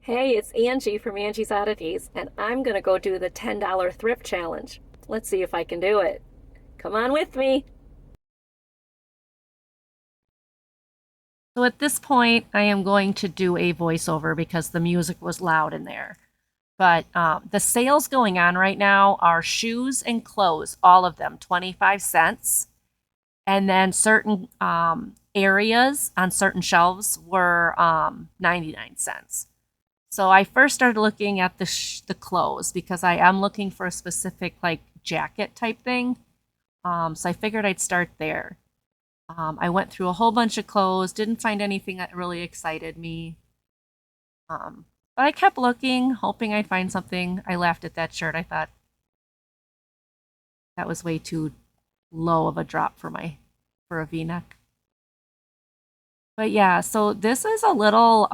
Hey, it's Angie from Angie's Oddities, and I'm gonna go do the $10 thrift challenge. Let's see if I can do it. Come on with me. So at this point, I am going to do a voiceover because the music was loud in there. But the sales going on right now are shoes and clothes, all of them, 25 cents. And then certain areas on certain shelves were 99 cents. So I first started looking at the clothes because I am looking for a specific like jacket type thing. So I figured I'd start there. I went through a whole bunch of clothes, didn't find anything that really excited me. But I kept looking, hoping I'd find something. I laughed at that shirt. I thought that was way too low of a drop for a V-neck. But yeah, so this is a little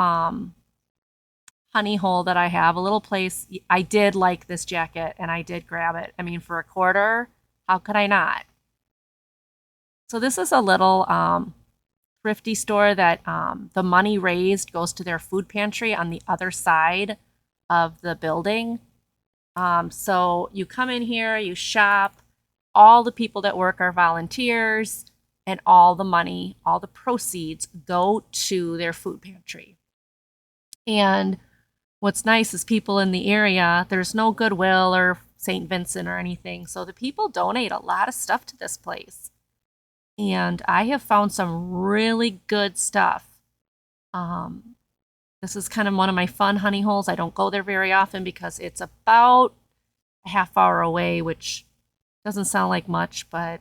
honey hole that I have, a little place. I did like this jacket and I did grab it. I mean, for a quarter, how could I not? So this is a little thrifty store that the money raised goes to their food pantry on the other side of the building. So you come in here, you shop. All the people that work are volunteers, and all the money, all the proceeds go to their food pantry. And what's nice is people in the area, there's no Goodwill or St. Vincent or anything. So the people donate a lot of stuff to this place. And I have found some really good stuff. Um, this is kind of one of my fun honey holes. I don't go there very often because it's about a half hour away, which doesn't sound like much, but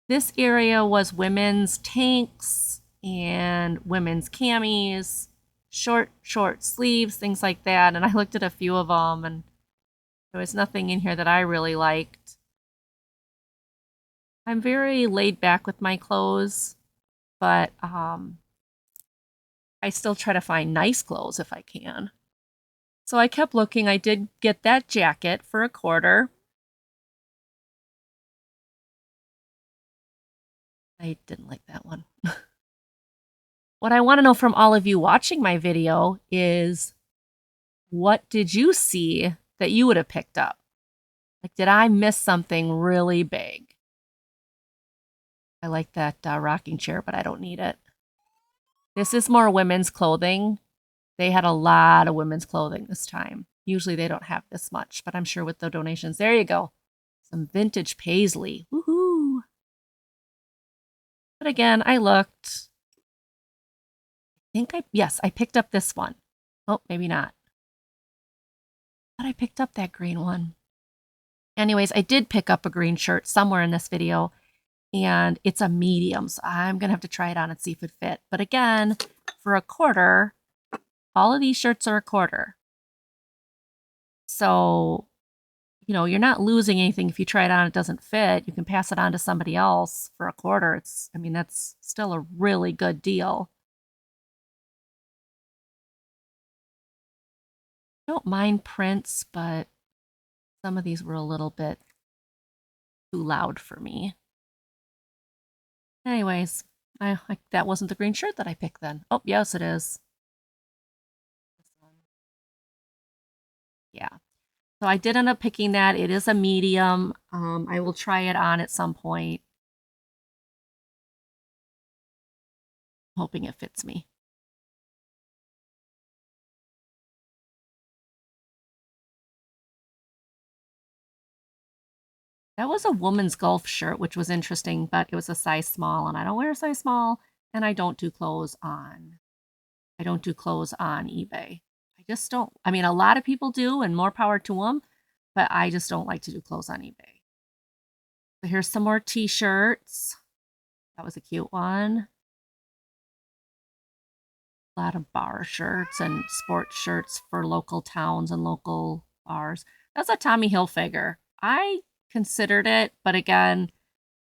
this area was women's tanks and women's camis, short sleeves, things like that. And I looked at a few of them, and there was nothing in here that I really liked. I'm very laid back with my clothes, but I still try to find nice clothes if I can. So I kept looking. I did get that jacket for a quarter. I didn't like that one. What I want to know from all of you watching my video is, what did you see that you would have picked up? Like, did I miss something really big? I like that rocking chair, but I don't need it. This is more women's clothing. They had a lot of women's clothing this time. Usually they don't have this much, but I'm sure with the donations. There you go. Some vintage paisley. Woohoo! But again, I looked. Yes, I picked up this one. Oh, maybe not. But I picked up that green one. Anyways, I did pick up a green shirt somewhere in this video, and it's a medium, so I'm going to have to try it on and see if it fit. But again, for a quarter, all of these shirts are a quarter. So, you're not losing anything if you try it on, it doesn't fit. You can pass it on to somebody else for a quarter. That's still a really good deal. I don't mind prints, but some of these were a little bit too loud for me. Anyways, that wasn't the green shirt that I picked then. Oh, yes, it is. This one. Yeah. So I did end up picking that. It is a medium. I will try it on at some point, hoping it fits me. That was a woman's golf shirt, which was interesting, but it was a size small, and I don't wear a size small, and I don't do clothes on. I don't do clothes on eBay. I just don't. I mean, a lot of people do, and more power to them, but I just don't like to do clothes on eBay. So here's some more t-shirts. That was a cute one. A lot of bar shirts and sports shirts for local towns and local bars. That's a Tommy Hilfiger. I considered it, but again,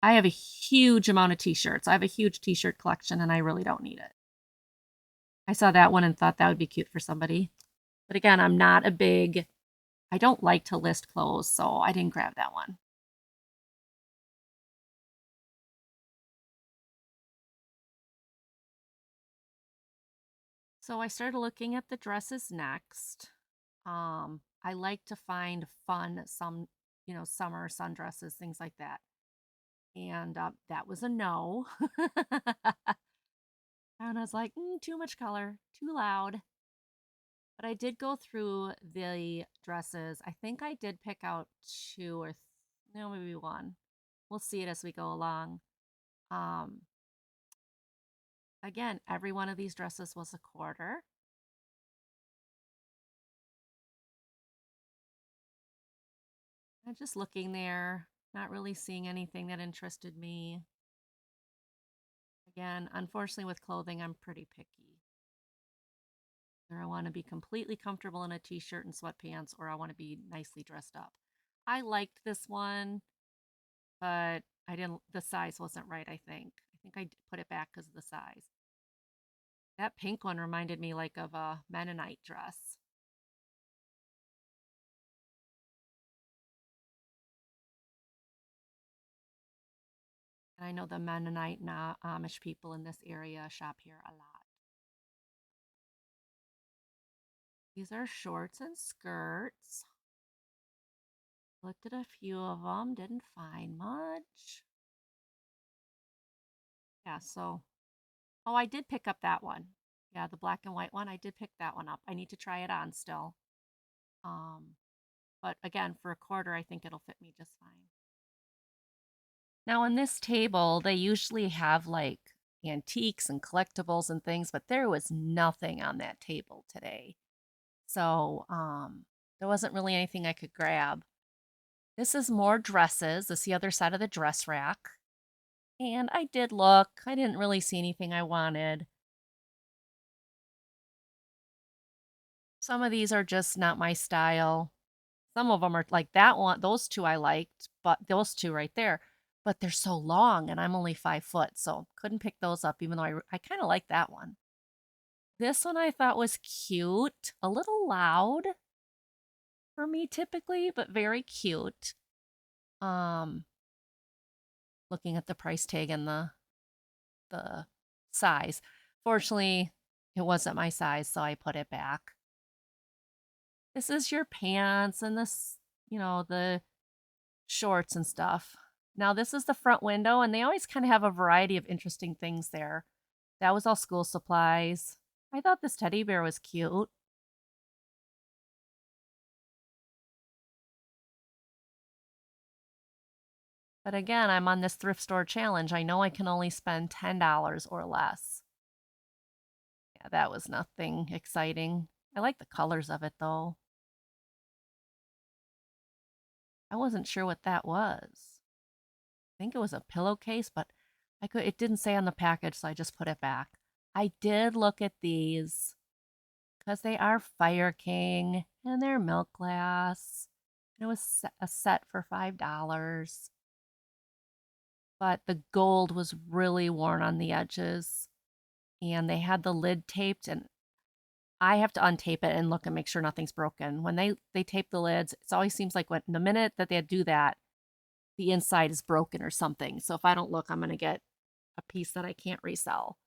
I have a huge amount of t-shirts. I have a huge t-shirt collection and I really don't need it. I saw that one and thought that would be cute for somebody. But again, I don't like to list clothes, so I didn't grab that one. So I started looking at the dresses next. I like to find fun, summer sundresses, things like that. And that was a no. And I was like, too much color, too loud. But I did go through the dresses. I think I did pick out two or no, maybe one. We'll see it as we go along. Um, Again, every one of these dresses was a quarter. I'm just looking there, not really seeing anything that interested me. Again, unfortunately, with clothing, I'm pretty picky. Either I want to be completely comfortable in a t-shirt and sweatpants, or I want to be nicely dressed up. I liked this one, but I didn't, the size wasn't right, I think. I think I put it back because of the size. That pink one reminded me like of a Mennonite dress. And I know the Mennonite and Amish people in this area shop here a lot. These are shorts and skirts. Looked at a few of them, didn't find much. Yeah, so, oh, I did pick up that one. Yeah, the black and white one, I did pick that one up. I need to try it on still. Um, but again, for a quarter, I think it'll fit me just fine. Now, on this table, they usually have like antiques and collectibles and things, but there was nothing on that table today. So, there wasn't really anything I could grab. This is more dresses. This is the other side of the dress rack. And I did look. I didn't really see anything I wanted. Some of these are just not my style. Some of them are like that one. Those two I liked, but those two right there. But they're so long and I'm only 5 foot, so couldn't pick those up even though I kind of like that one. This one I thought was cute, a little loud for me typically, but very cute. Um, Looking at the price tag and the size. Fortunately, it wasn't my size, so I put it back. This is your pants and the shorts and stuff. Now, this is the front window, and they always kind of have a variety of interesting things there. That was all school supplies. I thought this teddy bear was cute. But again, I'm on this thrift store challenge. I know I can only spend $10 or less. Yeah, that was nothing exciting. I like the colors of it though. I wasn't sure what that was. I think it was a pillowcase, but it didn't say on the package, so I just put it back. I did look at these because they are Fire King and they're milk glass. And it was a set for $5. But the gold was really worn on the edges and they had the lid taped, and I have to untape it and look and make sure nothing's broken. When they tape the lids, it always seems like when the minute that they do that, the inside is broken or something. So if I don't look, I'm going to get a piece that I can't resell.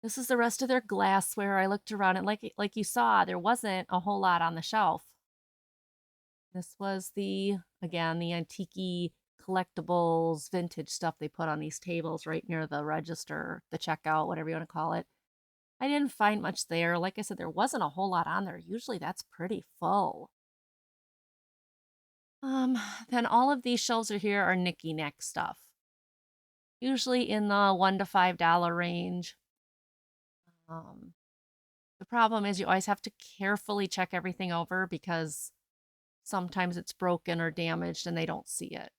This is the rest of their glassware. I looked around and like you saw, there wasn't a whole lot on the shelf. This was again, the antique collectibles, vintage stuff they put on these tables right near the register, the checkout, whatever you want to call it. I didn't find much there. Like I said, there wasn't a whole lot on there. Usually that's pretty full. Then all of these shelves are here are knicky-knack stuff. Usually in the $1 to $5 range. The problem is you always have to carefully check everything over because sometimes it's broken or damaged and they don't see it.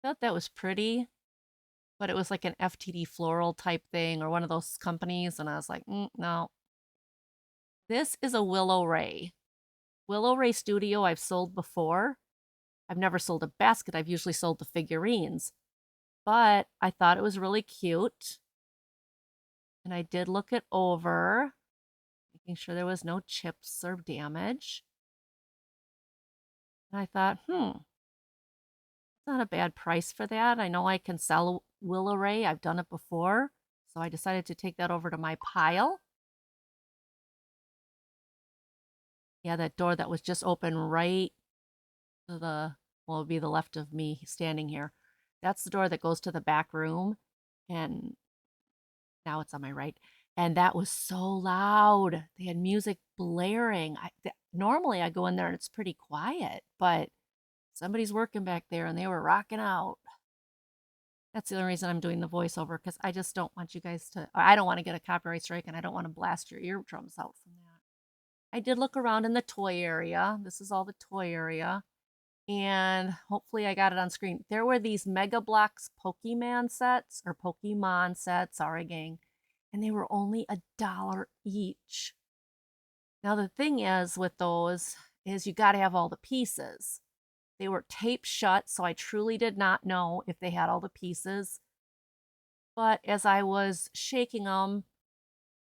I thought that was pretty, but it was like an FTD floral type thing or one of those companies, and I was like, no. This is a Willow Ray. Willow Ray Studio I've sold before. I've never sold a basket. I've usually sold the figurines. But I thought it was really cute. And I did look it over, making sure there was no chips or damage. And I thought, it's not a bad price for that. I know I can sell Willow Ray. I've done it before. So I decided to take that over to my pile. Yeah, that door that was just open right to the, well, it'd be the left of me standing here. That's the door that goes to the back room. And now it's on my right. And that was so loud. They had music blaring. Normally I go in there and it's pretty quiet, but somebody's working back there and they were rocking out. That's the only reason I'm doing the voiceover because I just don't want you guys to, I don't want to get a copyright strike and I don't want to blast your eardrums out from that. I did look around in the toy area. This is all the toy area. And hopefully I got it on screen. There were these Mega Blocks Pokemon sets, sorry gang, and they were only $1 each. Now the thing is with those is you got to have all the pieces. They were taped shut, so I truly did not know if they had all the pieces. But as I was shaking them,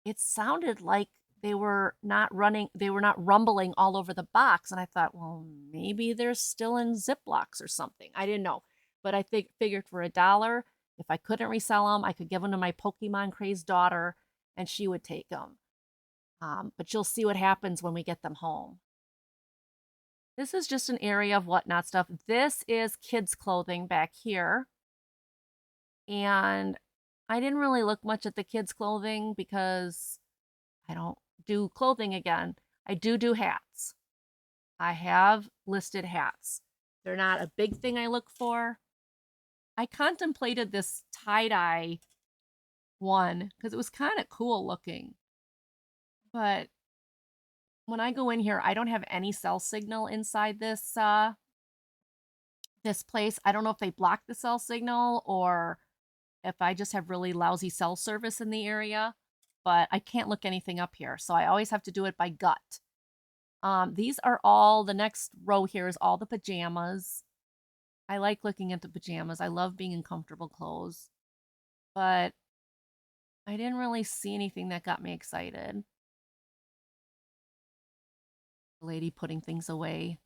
it sounded like they were not rumbling all over the box. And I thought, well, maybe they're still in Ziplocs or something. I didn't know. But I figured for $1, if I couldn't resell them, I could give them to my Pokemon crazed daughter and she would take them. But you'll see what happens when we get them home. This is just an area of whatnot stuff. This is kids' clothing back here. And I didn't really look much at the kids' clothing because I don't do clothing again. I do hats. I have listed hats. They're not a big thing I look for. I contemplated this tie-dye one because it was kind of cool looking. But when I go in here, I don't have any cell signal inside this place. I don't know if they block the cell signal or if I just have really lousy cell service in the area, but I can't look anything up here. So I always have to do it by gut. These are all, the next row here is all the pajamas. I like looking at the pajamas. I love being in comfortable clothes, but I didn't really see anything that got me excited. The lady putting things away.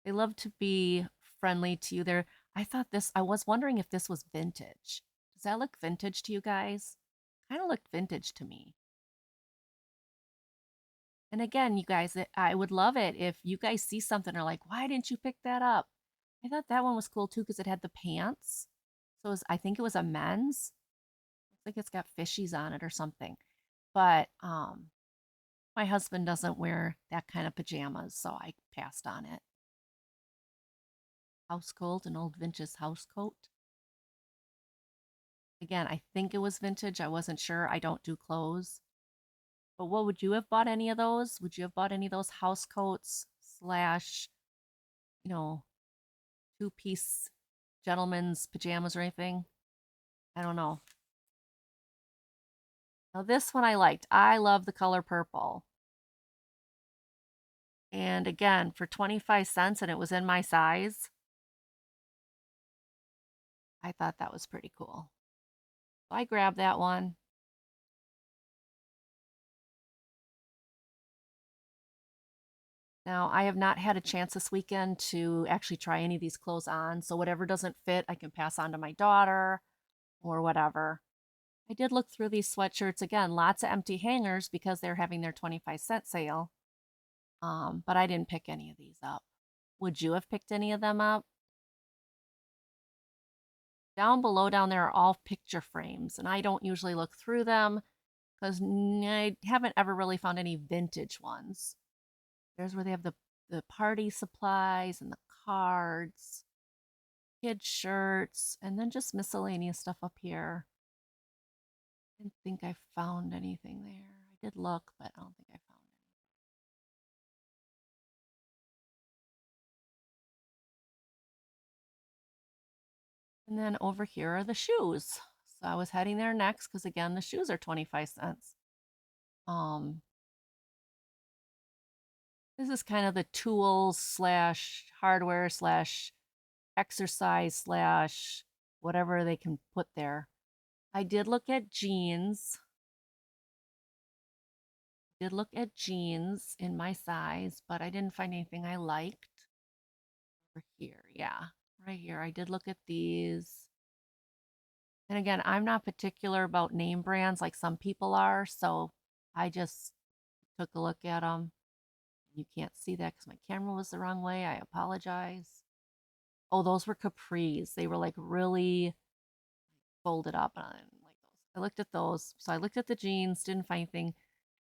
They love to be friendly to you. I was wondering if this was vintage. Does that look vintage to you guys? Kind of looked vintage to me. And again, you guys, I would love it if you guys see something or like, why didn't you pick that up? I thought that one was cool too because it had the pants. So I think it was a men's. Looks like it's got fishies on it or something. But my husband doesn't wear that kind of pajamas, so I passed on it. House coat, an old vintage house coat. Again, I think it was vintage. I wasn't sure. I don't do clothes. But what would you have bought any of those? Would you have bought any of those house coats slash, you know, two-piece gentlemen's pajamas or anything? I don't know. Now this one I liked. I love the color purple. And again, for 25 cents and it was in my size, I thought that was pretty cool. So I grabbed that one. Now, I have not had a chance this weekend to actually try any of these clothes on, so whatever doesn't fit, I can pass on to my daughter or whatever. I did look through these sweatshirts again, lots of empty hangers because they're having their 25-cent sale. But I didn't pick any of these up. Would you have picked any of them up? Down below down there are all picture frames, and I don't usually look through them because I haven't ever really found any vintage ones. There's where they have the party supplies and the cards, kid shirts, and then just miscellaneous stuff up here. I didn't think I found anything there. I did look, but I don't think I found any. And then over here are the shoes. So I was heading there next because again, the shoes are 25 cents. Um, this is kind of the tools slash hardware slash exercise slash whatever they can put there. I did look at jeans. Did look at jeans in my size, but I didn't find anything I liked. Over here, yeah, right here. I did look at these. And again, I'm not particular about name brands like some people are, so I just took a look at them. You can't see that because my camera was the wrong way. I apologize. Oh, those were capris. They were like really folded up, and I didn't like those. I looked at those. So I looked at the jeans, didn't find anything.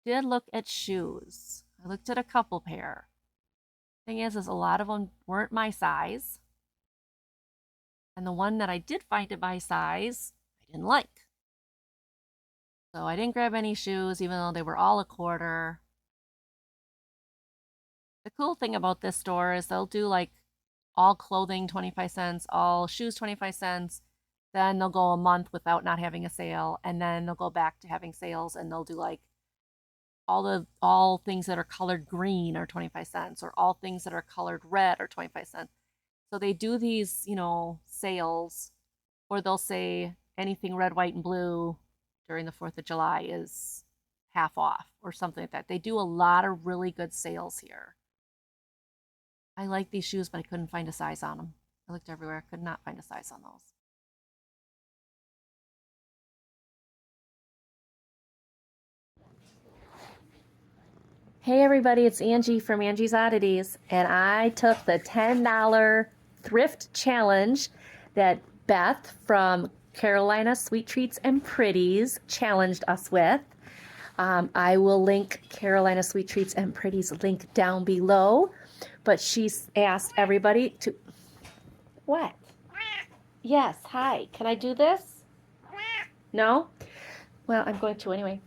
Did look at shoes. I looked at a couple pair. Thing is a lot of them weren't my size. And the one that I did find in my size, I didn't like. So I didn't grab any shoes, even though they were all a quarter. The cool thing about this store is they'll do like all clothing 25 cents, all shoes 25 cents. Then they'll go a month without not having a sale, and then they'll go back to having sales, and they'll do like all things that are colored green are 25 cents, or all things that are colored red are 25 cents. So they do these, sales, or they'll say anything red, white, and blue during the 4th of July is half off or something like that. They do a lot of really good sales here. I like these shoes, but I couldn't find a size on them. I looked everywhere, could not find a size on those. Hey everybody, it's Angie from Angie's Oddities, and I took the $10 thrift challenge that Beth from Carolina Sweet Treats and Pretties challenged us with. I will link Carolina Sweet Treats and Pretties link down below, but she's asked everybody to... What? Yes, hi. Can I do this? No? Well, I'm going to anyway.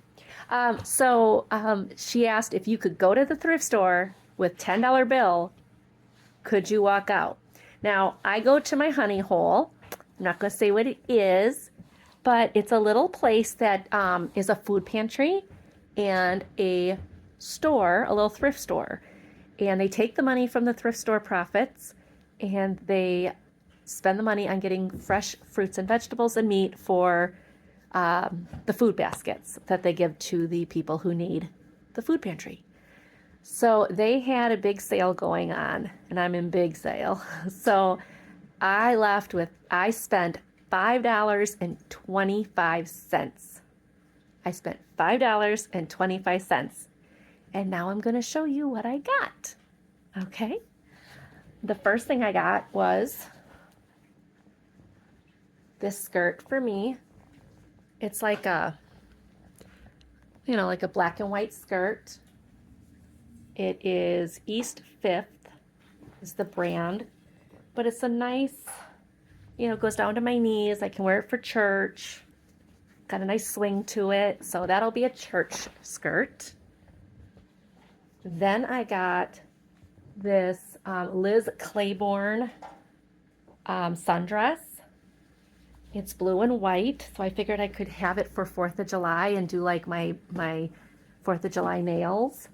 She asked if you could go to the thrift store with $10 bill, could you walk out? Now, I go to my honey hole. I'm not going to say what it is, but it's a little place that is a food pantry and a store, a little thrift store. And they take the money from the thrift store profits and they spend the money on getting fresh fruits and vegetables and meat for the food baskets that they give to the people who need the food pantry. So they had a big sale going on, and I'm in big sale. So I spent $5.25. I spent $5.25. And now I'm going to show you what I got. Okay? The first thing I got was this skirt for me. It's like like a black and white skirt. It is East 5th is the brand, but it's a nice, goes down to my knees. I can wear it for church. Got a nice swing to it, so that'll be a church skirt. Then I got this Liz Claiborne sundress. It's blue and white, so I figured I could have it for 4th of July and do like my 4th of July nails,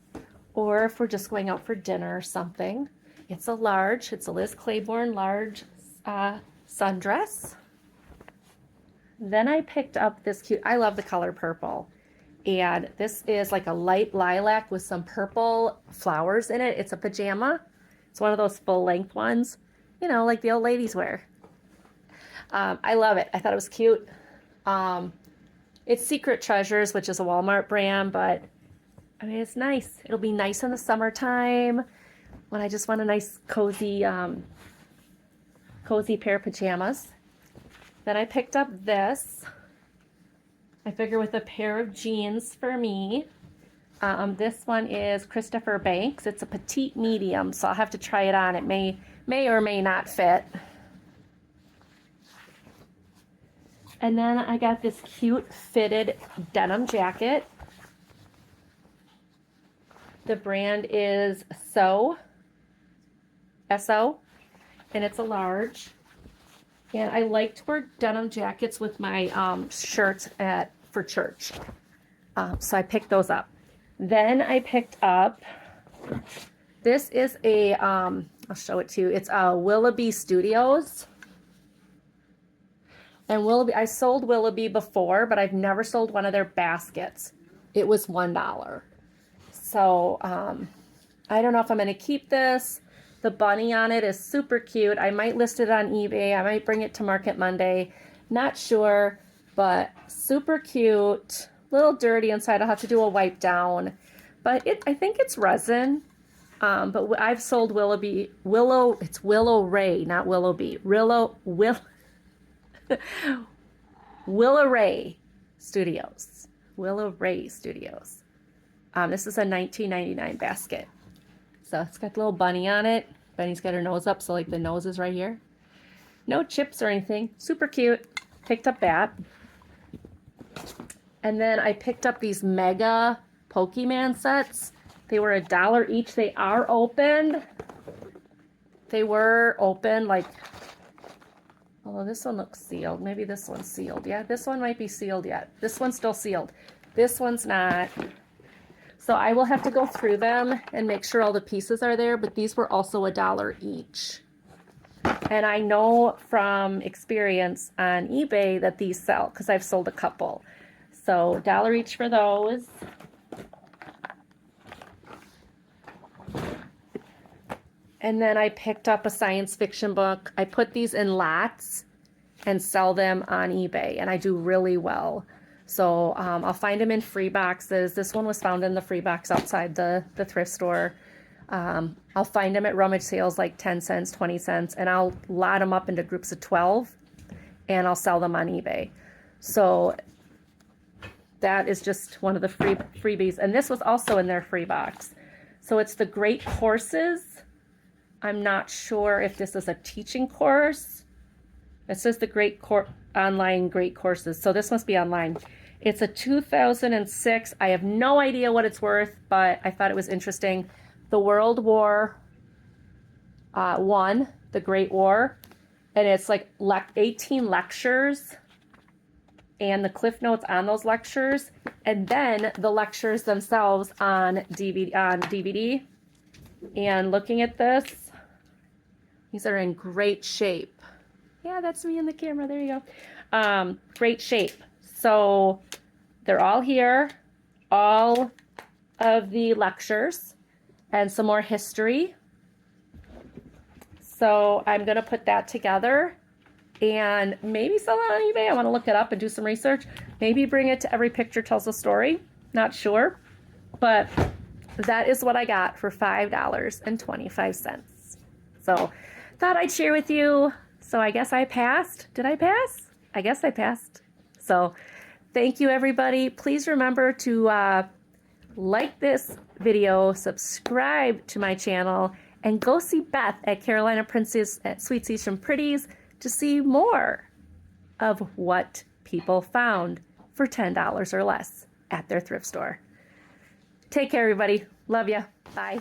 or if we're just going out for dinner or something. It's a large, it's a Liz Claiborne large sundress. Then I picked up this cute, I love the color purple, and this is like a light lilac with some purple flowers in it. It's a pajama. It's one of those full length ones, like the old ladies wear. I love it. I thought it was cute. It's Secret Treasures, which is a Walmart brand, but I mean, it's nice. It'll be nice in the summertime when I just want a nice cozy pair of pajamas. Then I picked up this. I figure with a pair of jeans for me. This one is Christopher Banks. It's a petite medium, so I'll have to try it on. It may or may not fit. And then I got this cute fitted denim jacket. The brand is S-O, and it's a large. And I like to wear denim jackets with my shirts for church. So I picked those up. Then I picked up, this is I'll show it to you. It's Willoughby Studios. And Willoughby, I sold Willoughby before, but I've never sold one of their baskets. It was $1. So I don't know if I'm going to keep this. The bunny on it is super cute. I might list it on eBay. I might bring it to Market Monday. Not sure, but super cute. Little dirty inside. I'll have to do a wipe down. But I think it's resin. But I've sold it's Willow Ray, not Willoughby. Willow Ray Studios. Willow Ray Studios. This is a $19.99 basket. So it's got the little bunny on it. Benny's got her nose up, so like the nose is right here. No chips or anything. Super cute. Picked up that. And then I picked up these mega Pokemon sets. They were $1 each. They are opened. They were open, like, although this one looks sealed. Maybe this one's sealed. Yeah, this one might be sealed yet. This one's still sealed. This one's not. So I will have to go through them and make sure all the pieces are there, but these were also $1 each. And I know from experience on eBay that these sell, because I've sold a couple. So $1 each for those. And then I picked up a science fiction book. I put these in lots and sell them on eBay, and I do really well. So I'll find them in free boxes. This one was found in the free box outside the thrift store. I'll find them at rummage sales like 10 cents, 20 cents, and I'll lot them up into groups of 12, and I'll sell them on eBay. So that is just one of the freebies. And this was also in their free box. So it's the Great Courses. I'm not sure if this is a teaching course. It says the online Great Courses. So this must be online. It's a 2006. I have no idea what it's worth, but I thought it was interesting. The World War I, the Great War, and it's like 18 lectures and the cliff notes on those lectures, and then the lectures themselves on DVD. And looking at this, these are in great shape. Yeah, that's me in the camera. There you go. Great shape. So they're all here, all of the lectures, and some more history. So I'm going to put that together and maybe sell it on eBay. I want to look it up and do some research. Maybe bring it to Every Picture Tells a Story. Not sure. But that is what I got for $5.25. So thought I'd share with you. So I guess I passed. Did I pass? I guess I passed. So thank you, everybody. Please remember to like this video, subscribe to my channel, and go see Beth at Carolina Princess at Sweet Seats and Pretties to see more of what people found for $10 or less at their thrift store. Take care, everybody. Love ya. Bye.